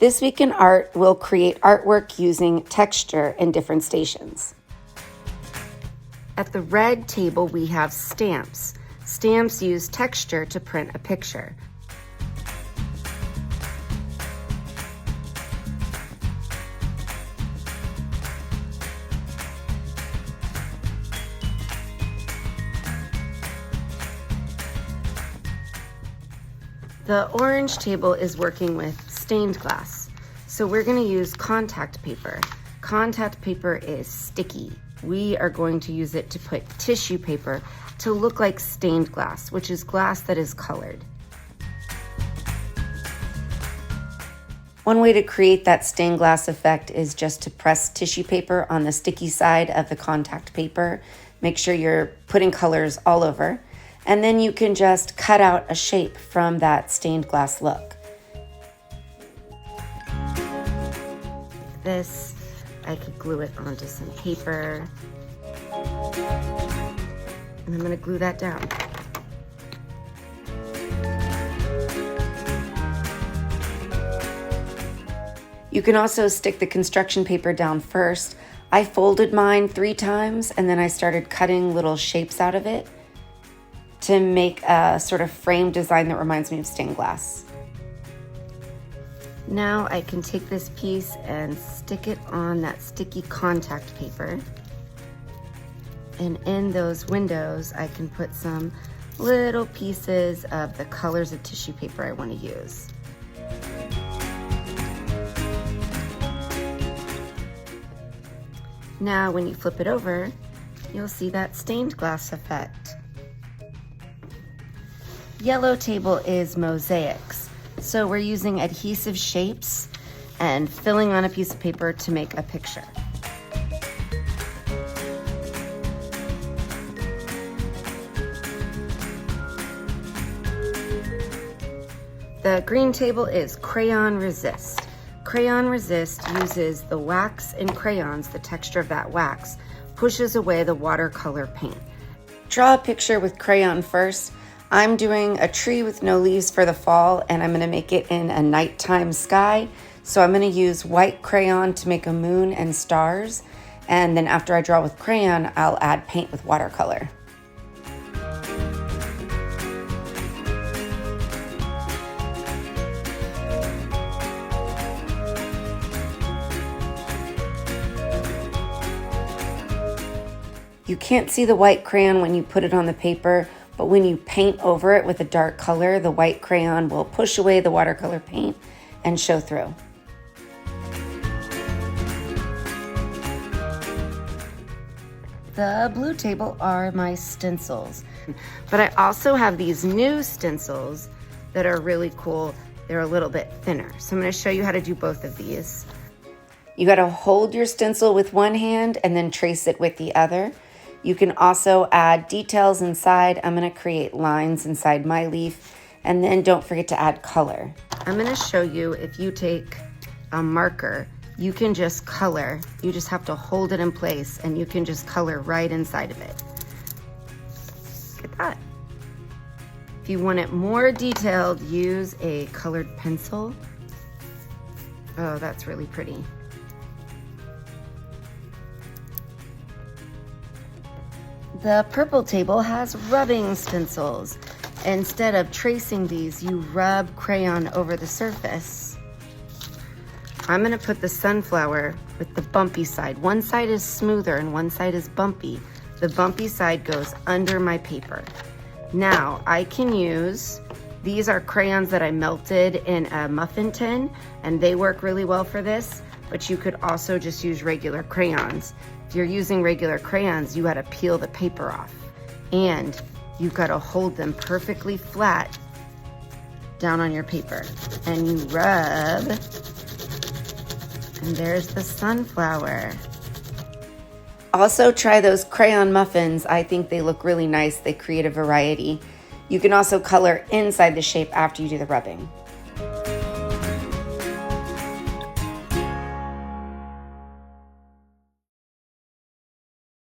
This week in art, we'll create artwork using texture in different stations. At the red table, we have stamps. Stamps use texture to print a picture. The orange table is working with stained glass. So we're gonna use contact paper. Contact paper is sticky. We are going to use it to put tissue paper to look like stained glass, which is glass that is colored. One way to create that stained glass effect is just to press tissue paper on the sticky side of the contact paper. Make sure you're putting colors all over. And then you can just cut out a shape from that stained glass look. This, I could glue it onto some paper. And I'm gonna glue that down. You can also stick the construction paper down first. I folded mine 3 times and then I started cutting little shapes out of it to make a sort of frame design that reminds me of stained glass. Now I can take this piece and stick it on that sticky contact paper. And in those windows, I can put some little pieces of the colors of tissue paper I want to use. Now when you flip it over, you'll see that stained glass effect. Yellow table is mosaics. So we're using adhesive shapes and filling on a piece of paper to make a picture. The green table is crayon resist. Crayon resist uses the wax in crayons, the texture of that wax, pushes away the watercolor paint. Draw a picture with crayon first. I'm doing a tree with no leaves for the fall, and I'm gonna make it in a nighttime sky. So I'm gonna use white crayon to make a moon and stars. And then after I draw with crayon, I'll add paint with watercolor. You can't see the white crayon when you put it on the paper, but when you paint over it with a dark color, the white crayon will push away the watercolor paint and show through. The blue table are my stencils, but I also have these new stencils that are really cool. They're a little bit thinner. So I'm gonna show you how to do both of these. You gotta hold your stencil with one hand and then trace it with the other. You can also add details inside. I'm gonna create lines inside my leaf, and then don't forget to add color. I'm gonna show you, if you take a marker, you can just color. You just have to hold it in place and you can just color right inside of it. Look at that. If you want it more detailed, use a colored pencil. Oh, that's really pretty. The purple table has rubbing stencils. Instead of tracing these, you rub crayon over the surface. I'm gonna put the sunflower with the bumpy side. One side is smoother and one side is bumpy. The bumpy side goes under my paper. Now I can use, these are crayons that I melted in a muffin tin, and they work really well for this, but you could also just use regular crayons. If you're using regular crayons, you gotta peel the paper off, and you've gotta hold them perfectly flat down on your paper. And you rub, and there's the sunflower. Also try those crayon muffins. I think they look really nice. They create a variety. You can also color inside the shape after you do the rubbing.